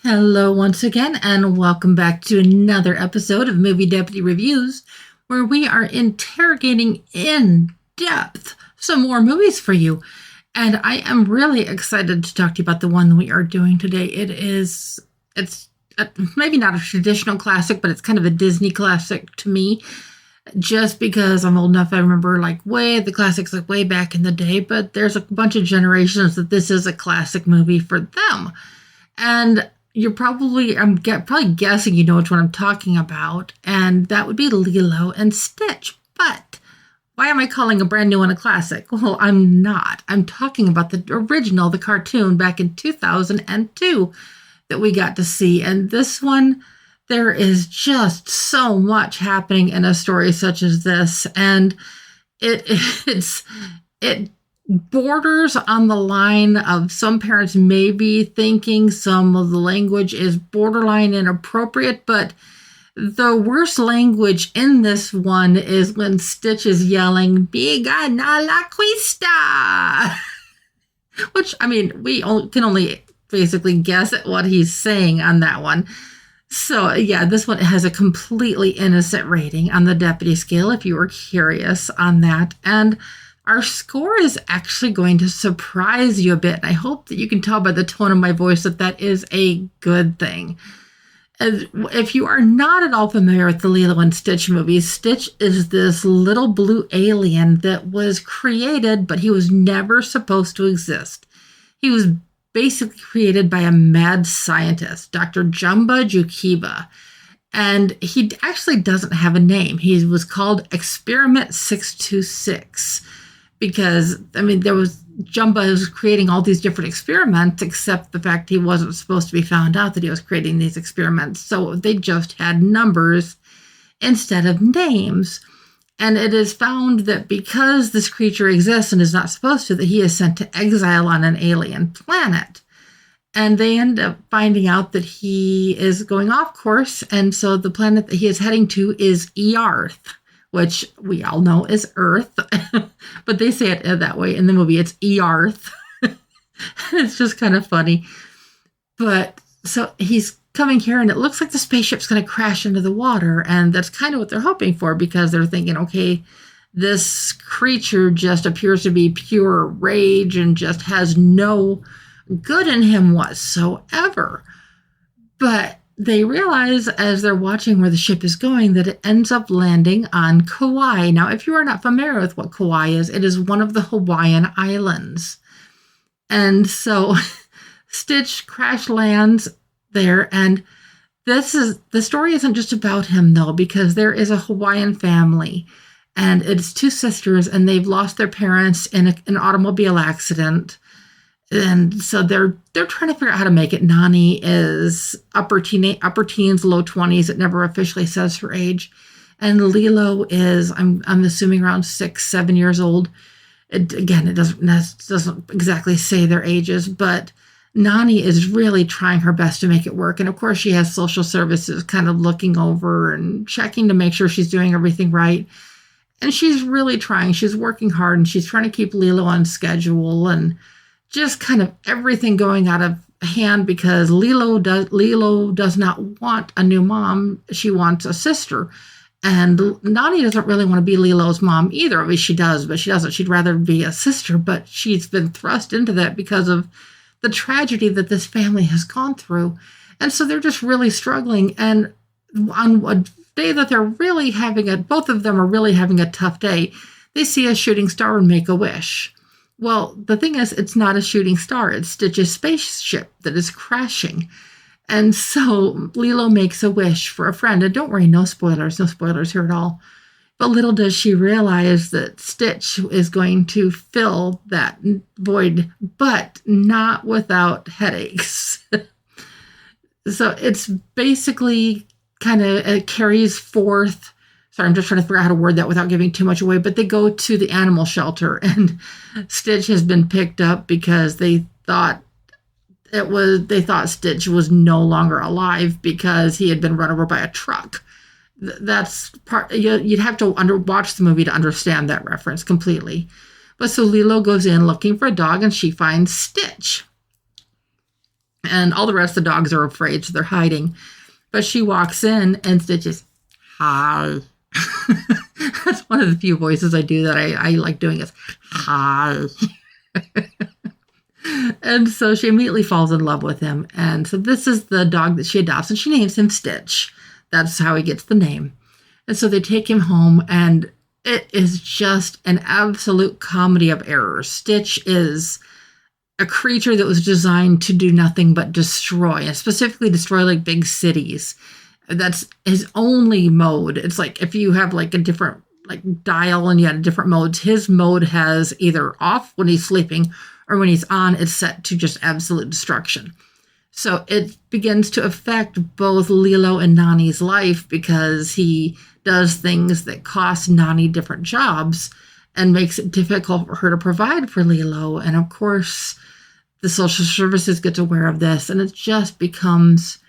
Hello once again, and welcome back to another episode of Movie Deputy Reviews, where we are interrogating in depth some more movies for you. And I am really excited to talk to you about the one we are doing today. It's maybe not a traditional classic, but it's kind of a Disney classic to me, just because I'm old enough. I remember the classics way back in the day, but there's a bunch of generations that this is a classic movie for them. And you're probably guessing you know which one I'm talking about, and that would be Lilo and Stitch. But why am I calling a brand new one a classic? Well, I'm not. I'm talking about the original, the cartoon back in 2002 that we got to see. And this one, there is just so much happening in a story such as this, and it borders on the line of some parents may be thinking some of the language is borderline inappropriate, but the worst language in this one is when Stitch is yelling, "Meega na la kweesta," which, we can only basically guess at what he's saying on that one. So, yeah, this one has a completely innocent rating on the deputy scale, if you were curious on that. And our score is actually going to surprise you a bit. I hope that you can tell by the tone of my voice that that is a good thing. If you are not at all familiar with the Lilo and Stitch movies, Stitch is this little blue alien that was created, but he was never supposed to exist. He was basically created by a mad scientist, Dr. Jumba Jukiba. And he actually doesn't have a name. He was called Experiment 626. Because, Jumba was creating all these different experiments, except the fact he wasn't supposed to be found out that he was creating these experiments. So they just had numbers instead of names. And it is found that because this creature exists and is not supposed to, that he is sent to exile on an alien planet. And they end up finding out that he is going off course. And so the planet that he is heading to is eeyarth, which we all know is Earth, but they say it that way in the movie. It's eeyarth. It's just kind of funny. But so he's coming here, and it looks like the spaceship's going to crash into the water, and that's kind of what they're hoping for, because they're thinking, okay, this creature just appears to be pure rage and just has no good in him whatsoever. But they realize as they're watching where the ship is going that it ends up landing on Kauai. Now, if you are not familiar with what Kauai is, it is one of the Hawaiian islands. And so Stitch crash lands there, and the story isn't just about him, though, because there is a Hawaiian family, and it's two sisters, and they've lost their parents in an automobile accident. And so they're trying to figure out how to make it. Nani is upper teens, low 20s. It never officially says her age. And Lilo is, I'm assuming, around 6-7 years old. It doesn't exactly say their ages, but Nani is really trying her best to make it work. And of course, she has social services kind of looking over and checking to make sure she's doing everything right. And she's really trying. She's working hard, and she's trying to keep Lilo on schedule, and just kind of everything going out of hand, because Lilo does not want a new mom. She wants a sister. And Nani doesn't really want to be Lilo's mom either. I mean, she does, but she doesn't. She'd rather be a sister, but she's been thrust into that because of the tragedy that this family has gone through. And so they're just really struggling. And on a day that they're really both of them are really having a tough day, they see a shooting star and make a wish. Well, the thing is, it's not a shooting star. It's Stitch's spaceship that is crashing. And so Lilo makes a wish for a friend. And don't worry, no spoilers here at all. But little does she realize that Stitch is going to fill that void, but not without headaches. So it's basically it carries forth. Sorry, I'm just trying to figure out how to word that without giving too much away. But they go to the animal shelter, and Stitch has been picked up because they thought Stitch was no longer alive because he had been run over by a truck. That's part. You'd have to watch the movie to understand that reference completely. But so Lilo goes in looking for a dog, and she finds Stitch. And all the rest of the dogs are afraid, so they're hiding. But she walks in and Stitch is, hi. That's one of the few voices I do that I like doing is, hi. And so she immediately falls in love with him. And so this is the dog that she adopts, and she names him Stitch. That's how he gets the name. And so they take him home, and it is just an absolute comedy of errors. Stitch is a creature that was designed to do nothing but destroy, and specifically destroy like big cities. That's his only mode. It's like if you have like a different like dial and you had different modes, his mode has either off when he's sleeping or when he's on, it's set to just absolute destruction. So it begins to affect both Lilo and Nani's life because he does things that cost Nani different jobs and makes it difficult for her to provide for Lilo. And of course, the social services gets aware of this, and it just becomes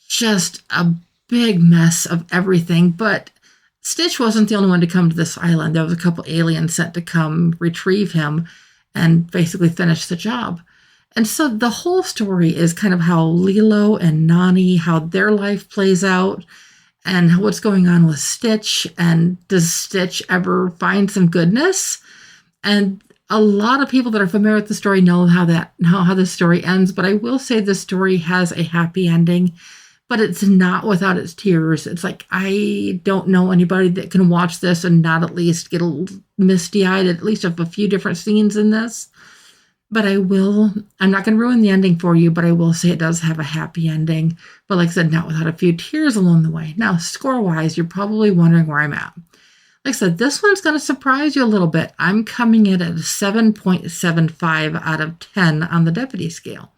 just a big mess of everything. But Stitch wasn't the only one to come to this island. There was a couple aliens sent to come retrieve him and basically finish the job. And so the whole story is kind of how Lilo and Nani, how their life plays out, and what's going on with Stitch, and does Stitch ever find some goodness? And a lot of people that are familiar with the story know how the story ends, but I will say the story has a happy ending, but it's not without its tears. It's like, I don't know anybody that can watch this and not at least get a little misty-eyed, at least of a few different scenes in this. But I'm not going to ruin the ending for you, but I will say it does have a happy ending. But like I said, not without a few tears along the way. Now, score-wise, you're probably wondering where I'm at. Like I said, this one's going to surprise you a little bit. I'm coming in at a 7.75 out of 10 on the deputy scale.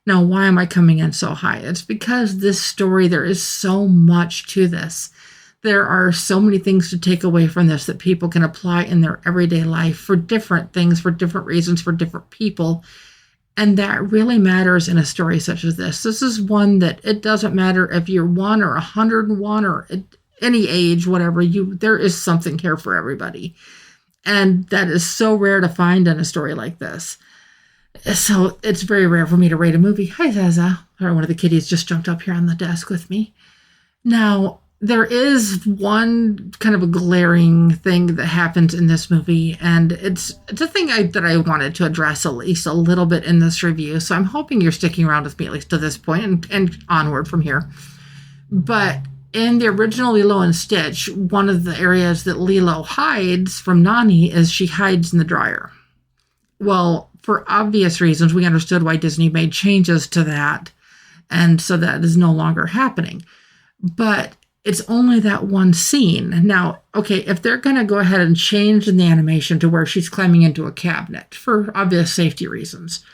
Now, why am I coming in so high? It's because this story, there is so much to this. There are so many things to take away from this that people can apply in their everyday life for different things, for different reasons, for different people. And that really matters in a story such as this. This is one that it doesn't matter if you're 1 or 101 or any age, whatever, there is something here for everybody. And that is so rare to find in a story like this. So it's very rare for me to rate a movie. Hi, Zaza. Or one of the kitties just jumped up here on the desk with me. Now, there is one kind of a glaring thing that happens in this movie, and it's a thing that I wanted to address at least a little bit in this review. So I'm hoping you're sticking around with me at least to this point and onward from here. But in the original Lilo and Stitch, one of the areas that Lilo hides from Nani is she hides in the dryer. Well, for obvious reasons, we understood why Disney made changes to that, and so that is no longer happening. But it's only that one scene. Now, okay, if they're going to go ahead and change in the animation to where she's climbing into a cabinet for obvious safety reasons,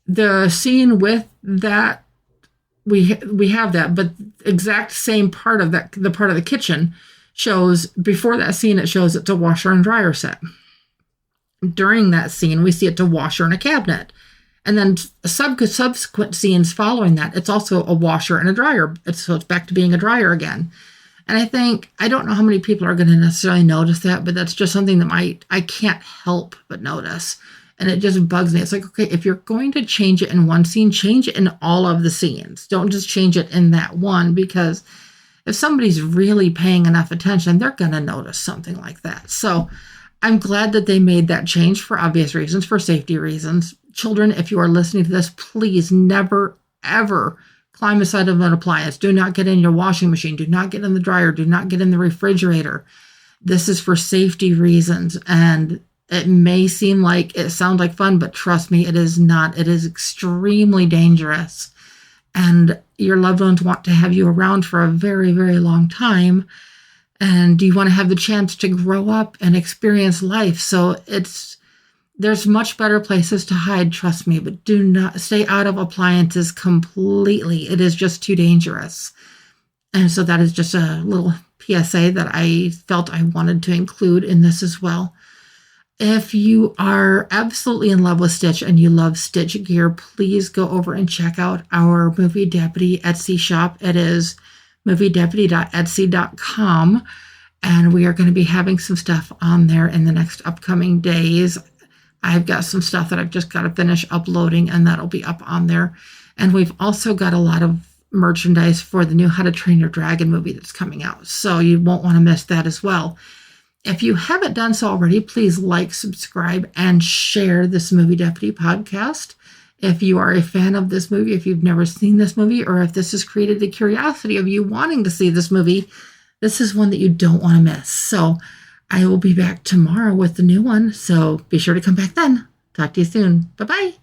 the scene with that, we have that, but exact same part of that, the part of the kitchen shows, before that scene, it shows it's a washer and dryer set. During that scene, we see it's a washer and a cabinet. And then subsequent scenes following that, it's also a washer and a dryer. So it's back to being a dryer again. And I don't know how many people are going to necessarily notice that, but that's just something that I can't help but notice. And it just bugs me. It's like, okay, if you're going to change it in one scene, change it in all of the scenes. Don't just change it in that one, because if somebody's really paying enough attention, they're going to notice something like that. So I'm glad that they made that change for obvious reasons, for safety reasons. Children, if you are listening to this, please never, ever climb inside of an appliance. Do not get in your washing machine. Do not get in the dryer. Do not get in the refrigerator. This is for safety reasons. And it may sound like fun, but trust me, it is not. It is extremely dangerous. And your loved ones want to have you around for a very, very long time. And you want to have the chance to grow up and experience life. So there's much better places to hide, trust me, but do not stay out of appliances completely. It is just too dangerous. And so that is just a little PSA that I felt I wanted to include in this as well. If you are absolutely in love with Stitch and you love Stitch gear, please go over and check out our Movie Deputy Etsy shop. It is moviedeputy.etsy.com, and we are going to be having some stuff on there in the next upcoming days. I've got some stuff that I've just got to finish uploading, and that'll be up on there. And we've also got a lot of merchandise for the new How to Train Your Dragon movie that's coming out. So you won't want to miss that as well. If you haven't done so already, please like, subscribe, and share this Movie Deputy podcast. If you are a fan of this movie, if you've never seen this movie, or if this has created the curiosity of you wanting to see this movie, this is one that you don't want to miss. So I will be back tomorrow with the new one. So be sure to come back then. Talk to you soon. Bye-bye.